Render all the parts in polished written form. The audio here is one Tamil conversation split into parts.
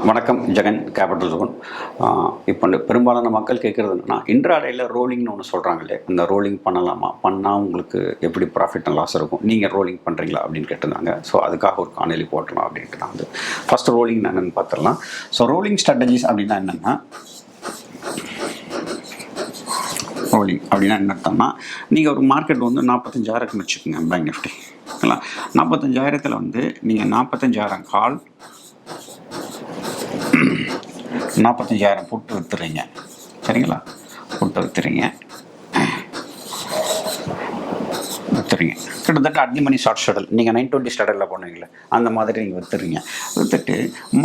வணக்கம், ஜெகன் கேபிட்டல் ஜோன். இப்போ பெரும்பாலான மக்கள் கேட்குறது என்னன்னா, இன்ட்ராடேயில் ரோலிங்னு ஒன்று சொல்கிறாங்களே, அந்த ரோலிங் பண்ணலாமா, பண்ணால் உங்களுக்கு எப்படி ப்ராஃபிட் அண்ட் லாஸ் இருக்கும், நீங்கள் ரோலிங் பண்ணுறீங்களா அப்படின்னு கேட்டிருந்தாங்க. ஸோ அதுக்காக ஒரு காணொலி போட்டலாம் அப்படின்ட்டு நான் வந்து ஃபஸ்ட்டு ரோலிங் என்னென்னு பார்த்துடலாம். ஸோ ரோலிங் ஸ்ட்ராட்டஜிஸ் அப்படின்னா என்னென்னா, ரோலிங் அப்படின்னா என்ன அர்த்தம்னா, நீங்கள் ஒரு மார்க்கெட் வந்து 45,000 வச்சுக்கோங்க, பேங்க் நிஃப்டி. ஓகேங்களா? 45,000 வந்து நீங்கள் 45,000 கால் 45,000 புட்டு விற்றுறீங்க. சரிங்களா? புட்டு விற்றுறீங்க கிட்டத்தட்ட அட் தி மணி ஷார்ட் ஷட்டில் நீங்கள் 920 ஸ்டடலில் பண்ணுவீங்களே அந்த மாதிரி நீங்கள் விற்றுறீங்க. விற்றுட்டு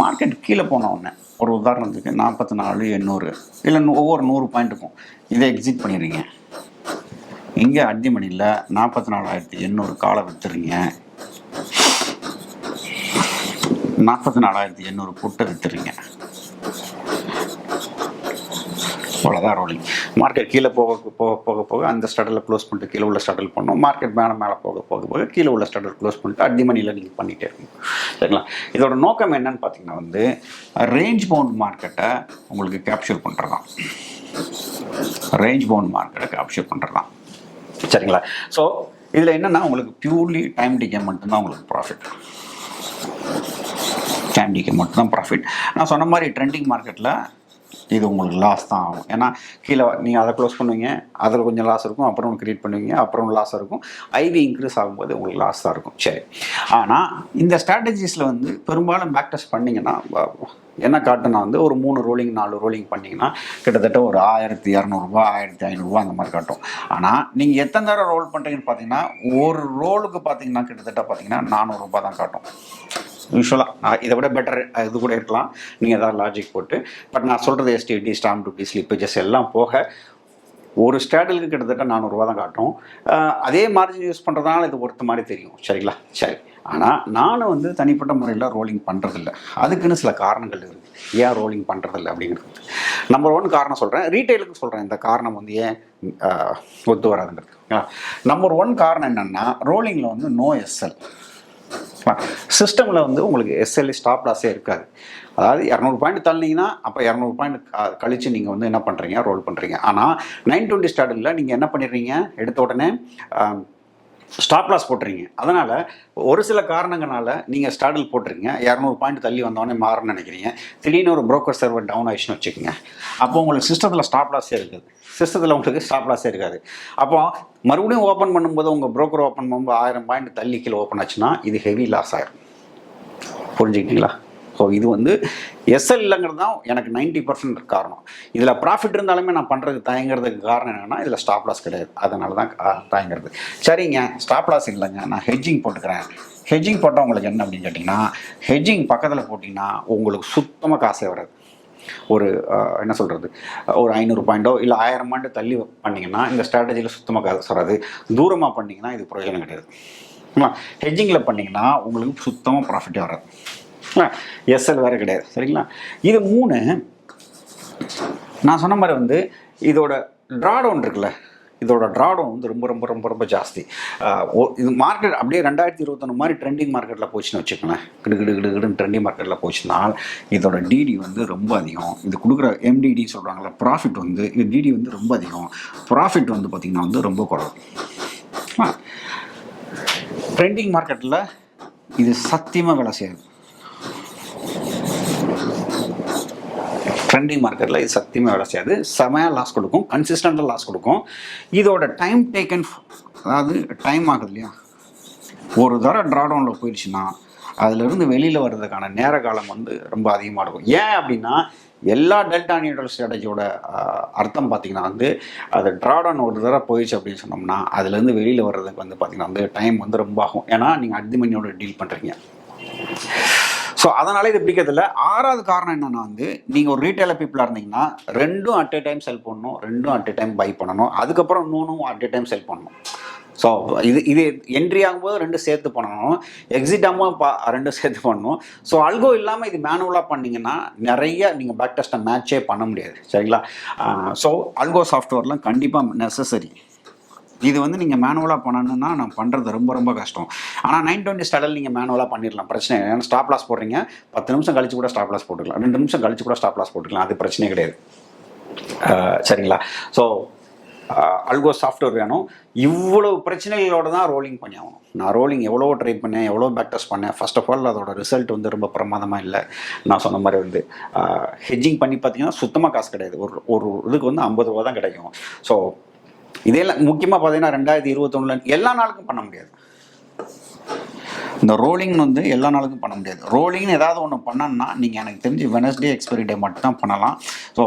மார்க்கெட் கீழே போனவுடனே ஒரு உதாரணத்துக்கு 44,800 இல்லை ஒவ்வொரு 100 பாயிண்ட்டுக்கும் இதை எக்ஸிட் பண்ணிடுறீங்க. இங்கே அட் தி மணியில் 44,800 காலை விற்றுறீங்க. 44,800 புட்டை விற்றுறீங்க. அவ்வளோதான் ரோலிங். மார்க்கெட் கீழே போக போக போக போக அந்த ஸ்டடலில் க்ளோஸ் பண்ணிட்டு கீழே உள்ள ஸ்டடல் பண்ணணும். மார்க்கெட் மேலே போக போக போக கீழே உள்ள ஸ்டடல் க்ளோஸ் பண்ணிட்டு அட் தி மணியில் நீங்கள் பண்ணிகிட்டே இருக்கணும். சரிங்களா? இதோட நோக்கம் என்னன்னு பார்த்தீங்கன்னா வந்து ரேஞ்ச் பவுண்ட் மார்க்கெட்டை உங்களுக்கு கேப்சர் பண்ணுறதான். ரேஞ்ச் பவுண்ட் மார்க்கெட்டை கேப்சர் பண்ணுறதான். சரிங்களா? ஸோ இதில் என்னென்னா உங்களுக்கு பியூர்லி டைம் டிகே மட்டும்தான் உங்களுக்கு ப்ராஃபிட். டைம் டிகே மட்டும்தான் ப்ராஃபிட். நான் சொன்ன மாதிரி ட்ரெண்டிங் மார்க்கெட்டில் இது உங்களுக்கு லாஸ் தான் ஆகும். ஏன்னா கீழே நீங்கள் அதை க்ளோஸ் பண்ணுவீங்க, அதில் கொஞ்சம் லாஸ் இருக்கும், அப்புறம் கிரியேட் பண்ணுவீங்க, அப்புறம் லாஸ் இருக்கும். ஐவி இன்க்ரீஸ் ஆகும்போது உங்களுக்கு லாஸ் தான் இருக்கும். சரி, ஆனால் இந்த ஸ்ட்ராட்டஜிஸில் வந்து பெரும்பாலும் பேக் டெஸ்ட் பண்ணிங்கன்னா என்ன காட்டுனா வந்து ஒரு 3 ரோலிங் 4 ரோலிங் பண்ணிங்கன்னா கிட்டத்தட்ட ஒரு 1,200 1,500 அந்த மாதிரி காட்டும். ஆனால் நீங்கள் எத்தனை தடவை ரோல் பண்ணுறீங்கன்னு பார்த்தீங்கன்னா ஒரு ரோலுக்கு பார்த்தீங்கன்னா கிட்டத்தட்ட பார்த்தீங்கன்னா 400 தான் காட்டும். யூஸ்வலாக இதை விட பெட்டர் இது கூட இருக்கலாம், நீங்கள் ஏதாவது லாஜிக் போட்டு. பட் நான் சொல்கிறது எஸ்டிடி, ஸ்டாம்ப் டியூட்டி, ஸ்லிப்பேஜஸ் எல்லாம் போக ஒரு ஸ்டாடலுக்கு கிட்டத்தட்ட 400 தான் காட்டும். அதே மார்ஜின் யூஸ் பண்ணுறதுனால இது ஒருத்த மாதிரி தெரியும். சரிங்களா? சரி, ஆனால் நானும் வந்து தனிப்பட்ட முறையில் ரோலிங் பண்ணுறதில்ல. அதுக்குன்னு சில காரணங்கள் இருக்குது ஏன் ரோலிங் பண்ணுறதில்ல அப்படிங்கிறது. நம்பர் 1 காரணம் சொல்கிறேன், ரீட்டைலுக்கு சொல்கிறேன். இந்த காரணம் வந்து ஏன் ஒத்து வராதுங்கிறது. நம்பர் 1 காரணம் என்னென்னா, ரோலிங்கில் வந்து நோ எஸ்எல். சிஸ்டமில் வந்து உங்களுக்கு எஸ்எல்இ ஸ்டாப் லாஸே இருக்காது. அதாவது 200 பாயிண்ட் தள்ளினீங்கன்னா அப்போ 200 பாயிண்ட் கழித்து நீங்கள் வந்து என்ன பண்ணுறீங்க, ரோல் பண்ணுறீங்க. ஆனால் 920 ஸ்டார்டில் நீங்கள் என்ன பண்ணிடுறீங்க, எடுத்த உடனே ஸ்டாப் லாஸ் போட்டுறீங்க. அதனால் ஒரு சில காரணங்களால் நீங்கள் ஸ்டார்டில் போட்டுறீங்க, 200 பாயிண்ட் தள்ளி வந்தோடனே மாறுன்னு நினைக்கிறீங்க. திடீர்னு ஒரு ப்ரோக்கர் சர்வர் டவுன் ஆயிடுச்சுன்னு வச்சுக்கோங்க. அப்போ உங்களுக்கு சிஸ்டத்தில் ஸ்டாப் லாஸே இருக்குது. சிஸ்டத்தில் உங்களுக்கு ஸ்டாப் லாஸே இருக்காது. அப்போ மறுபடியும் ஓப்பன் பண்ணும்போது உங்கள் ப்ரோக்கர் ஓப்பன் பண்ணும்போது 1000 பாயிண்ட் தள்ளி கீழே ஓப்பன் ஆச்சுன்னா இது ஹெவி லாஸ் ஆகிடும். புரிஞ்சுக்கிட்டீங்களா? ஸோ இது வந்து எஸ்எல் இல்லைங்கிறது தான் எனக்கு 90% காரணம். இதில் ப்ராஃபிட் இருந்தாலுமே நான் பண்ணுறதுக்கு தயங்குறதுக்கு காரணம் என்னென்னா இதில் ஸ்டாப் லாஸ் கிடையாது, அதனால தான் தயங்குறது. சரிங்க, ஸ்டாப் லாஸ் இல்லைங்க, நான் ஹெட்ஜிங் போட்டுக்கிறேன். ஹெட்ஜிங் போட்டால் உங்களுக்கு என்ன அப்படின்னு கேட்டிங்கன்னா, ஹெட்ஜிங் பக்கத்தில் போட்டிங்கன்னா உங்களுக்கு சுத்தமாக காசே வராது. ஒரு என்ன சொல்கிறது, ஒரு 500 பாயிண்டோ இல்லை 1000 பாயிண்டோ தள்ளி பண்ணிங்கன்னா இந்த ஸ்ட்ராட்டஜியில் சுத்தமாக காசு வராது. தூரமாக பண்ணிங்கன்னா இது பிரயோஜனம் கிடையாது. ஹெட்ஜிங்கில் பண்ணிங்கன்னா உங்களுக்கு சுத்தமாக ப்ராஃபிட்டே வராது. எஸ்எல் வேறு கிடையாது. சரிங்களா? இது 3 நான் சொன்ன மாதிரி வந்து இதோட ட்ராடவுன் இருக்குல்ல, இதோட ட்ராடவுன் வந்து ரொம்ப ரொம்ப ரொம்ப ரொம்ப ஜாஸ்தி. இது மார்க்கெட் அப்படியே 2021 மாதிரி ட்ரெண்டிங் மார்க்கெட்டில் போச்சுன்னு வச்சுக்கோங்களேன். கிடுன்னு ட்ரெண்டிங் மார்க்கெட்டில் போச்சுன்னா இதோட டிடி வந்து ரொம்ப அதிகம். இது கொடுக்குற எம்டிடி சொல்கிறாங்களே ப்ராஃபிட் வந்து, இது டிடி வந்து ரொம்ப அதிகம். ப்ராஃபிட் வந்து பார்த்திங்கன்னா வந்து ரொம்ப குறைவு. ட்ரெண்டிங் மார்க்கெட்டில் இது சத்தியமாக வேலை செய்யாது. ட்ரெண்டிங் மார்க்கெட்டில் இது சத்தியமாக வேலை செய்யாது. செமையாக லாஸ் கொடுக்கும், கன்சிஸ்டண்ட்டாக லாஸ் கொடுக்கும். இதோட டைம் டேக்கன், அதாவது டைம் ஆகுது இல்லையா, ஒரு தடவை ட்ராடவுனில் போயிடுச்சுன்னா அதிலிருந்து வெளியில் வர்றதுக்கான நேர காலம் வந்து ரொம்ப அதிகமாக இருக்கும். ஏன் அப்படின்னா எல்லா டெல்டா நியூட்ரல் ஸ்ட்ராட்டஜியோட அர்த்தம் பார்த்திங்கன்னா வந்து அது ட்ராடவுன் ஒரு தடவை போயிடுச்சு அப்படின்னு சொன்னோம்னா அதுலேருந்து வெளியில் வர்றதுக்கு வந்து பார்த்திங்கன்னா வந்து டைம் வந்து ரொம்ப ஆகும். ஏன்னா நீங்கள் அட் தி மணியோட டீல் பண்ணுறீங்க. ஸோ அதனால இது பிடிக்கிறதில்ல. 6வது காரணம் என்னென்னா வந்து நீங்கள் ஒரு ரீட்டைலர் பீப்புளாக இருந்தீங்கன்னா 2ம் அட் எ டைம் செல் பண்ணணும், 2ம் அட் எ டைம் பை பண்ணணும், அதுக்கப்புறம் இன்னொன்றும் அட் எ டைம் செல் பண்ணணும். ஸோ இது என்ட்ரி ஆகும்போது 2 சேர்த்து பண்ணணும், எக்ஸிட் ஆகும்போது 2 சேர்த்து பண்ணணும். ஸோ அல்கோ இல்லாமல் இது மேனுவலாக பண்ணிங்கன்னா நிறைய நீங்கள் பேக் டெஸ்ட்டை மேட்சே பண்ண முடியாது, சரிங்களா? ஸோ அல்கோ சாஃப்ட்வேர்லாம் கண்டிப்பாக நெசசரி. இது வந்து நீங்கள் மேனுவலாக பண்ணணுன்னா நான் பண்ணுறது ரொம்ப ரொம்ப கஷ்டம். ஆனால் 920 ஸ்டாடல் நீங்கள் மேனுவலாக பண்ணிடலாம், பிரச்சனை இல்லை. ஏன்னா ஸ்டாப் லாஸ் போடுறீங்க, 10 நிமிஷம் கழிச்சு கூட ஸ்டாப் லாஸ் போட்டுக்கலாம், 2 நிமிஷம் கழிச்சு கூட ஸ்டாப் லாஸ் போட்டுக்கலாம், அது பிரச்சனையே கிடையாது, சரிங்களா? ஸோ அல்கோ சாஃப்ட்வேர் வேணும். இவ்வளோ பிரச்சனைகளோடு தான் ரோலிங் பண்ணி ஆகணும். நான் ரோலிங் எவ்வளோ ட்ரை பண்ணேன், எவ்வளோ பேக் டெஸ்ட் பண்ணேன். ஃபர்ஸ்ட் ஆஃப் ஆல் அதோட ரிசல்ட் வந்து ரொம்ப பிரமாதமாக இல்லை. நான் சொன்ன மாதிரி வந்து ஹெட்ஜிங் பண்ணி பார்த்தீங்கன்னா சுத்தமாக காசு கிடையாது. ஒரு இதுக்கு வந்து 50 ரூபா தான் கிடைக்கும். ஸோ இதெல்லாம் முக்கியமாக பார்த்தீங்கன்னா 2021 எல்லா நாளுக்கும் பண்ண முடியாது. இந்த ரோலிங் வந்து எல்லா நாளுக்கும் பண்ண முடியாது. ரோலிங்னு ஏதாவது ஒன்று பண்ணணும்னா நீங்கள் எனக்கு தெரிஞ்சு வெனஸ்டே எக்ஸ்பைரி டே மட்டும் தான் பண்ணலாம். ஸோ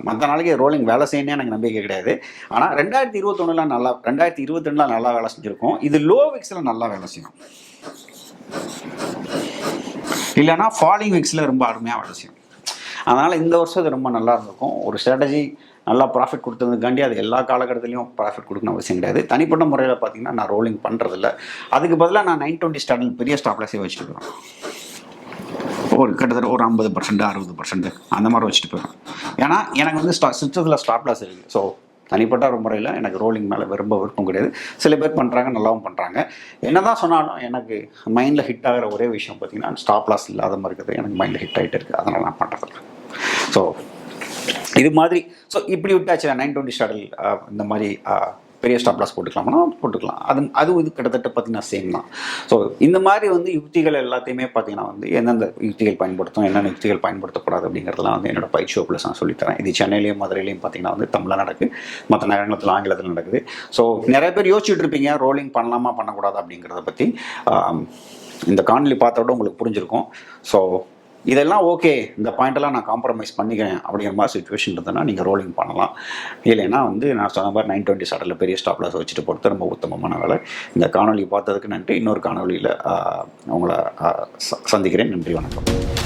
மற்ற நாளைக்கு ரோலிங் வேலை செய்யணும்னு எனக்கு நம்பிக்கை கிடையாது. ஆனால் 2021 நல்லா, 2022 நல்லா வேலை செஞ்சுருக்கோம். இது லோ விக்ஸில் நல்லா வேலை செய்யும், இல்லைன்னா ஃபாலிங் விக்ஸில் ரொம்ப அருமையாக வேலை செய்யும். அதனால் இந்த வருஷம் இது ரொம்ப நல்லா இருந்திருக்கும். ஒரு ஸ்ட்ராட்டஜி நல்லா ப்ராஃபிட் கொடுத்ததுக்காண்டி அது எல்லா காலகட்டத்திலையும் ப்ராஃபிட் கொடுக்கணும் அவசியம் கிடையாது. தனிப்பட்ட முறையில் பார்த்தீங்கன்னா நான் ரோலிங் பண்ணுறதில்ல. அதுக்கு பதிலாக நான் 920 ஸ்டாடல் பெரிய ஸ்டாப் லாஸே வச்சுட்டு போகிறேன். கிட்டத்தட்ட ஒரு 50%, 60% அந்த மாதிரி வச்சுட்டு போயிடும். ஏன்னா எனக்கு வந்து சிஸ்டத்தில் ஸ்டாப் லாஸ் இருக்குது. ஸோ தனிப்பட்ட ஒரு முறையில் எனக்கு ரோலிங் மேலே ரொம்ப விருப்பம் கிடையாது. சில பேர் பண்ணுறாங்க, நல்லாவும் பண்ணுறாங்க. என்ன தான் சொன்னாலும் எனக்கு மைண்டில் ஹிட் ஆகிற ஒரே விஷயம் பார்த்தீங்கன்னா ஸ்டாப் லாஸ் இல்லாத மாதிரி இருக்குது. எனக்கு மைண்டில் ஹிட் ஆகிட்டு இருக்குது, அதனால் நான் பண்ணுறதில்ல. ஸோ இது மாதிரி ஸோ இப்படி விட்டாச்சு 920 ஸ்டாடல் இந்த மாதிரி பெரிய ஸ்டாப் லாஸ் போட்டுக்கலாம்னா போட்டுக்கலாம். அது இது கிட்டத்தட்ட பார்த்தீங்கன்னா சேம் தான். ஸோ இந்த மாதிரி வந்து யுக்திகள் எல்லாத்தையுமே பார்த்தீங்கன்னா வந்து எந்தெந்த யுக்திகள் பயன்படுத்தும், என்னென்ன யுக்திகள் பயன்படுத்தக்கூடாது அப்படிங்கிறதுலாம் வந்து என்னோட பயிற்சி வகுப்பில் நான் சொல்லித்தரேன். இது சென்னையிலையும் மதுரையிலையும் பார்த்தீங்கன்னா வந்து தமிழில் நடக்குது, மற்ற நகரத்தில் ஆங்கிலத்தில் நடக்குது. ஸோ நிறைய பேர் யோசிச்சுட்டு இருப்பீங்க ரோலிங் பண்ணலாமா பண்ணக்கூடாது அப்படிங்கிறத பற்றி. இந்த காணொலி பார்த்தோட உங்களுக்கு புரிஞ்சிருக்கும். ஸோ இதெல்லாம் ஓகே, இந்த பாயிண்டெல்லாம் நான் காம்ப்ரமைஸ் பண்ணிக்கிறேன் அப்படிங்கிற மாதிரி சுச்சுவேஷன் இருந்ததுன்னா நீங்கள் ரோலிங் பண்ணலாம். இல்லைன்னா வந்து நான் சொன்ன மாதிரி 920 ஸ்டாடலில் பெரிய ஸ்டாப் லாஸ் வச்சுட்டு போகிறது ரொம்ப உத்தமமான வேலை. இந்த காணொலி பார்த்ததுக்கு நன்றி. இன்னொரு காணொலியில் உங்களை சந்திக்கிறேன். நன்றி, வணக்கம்.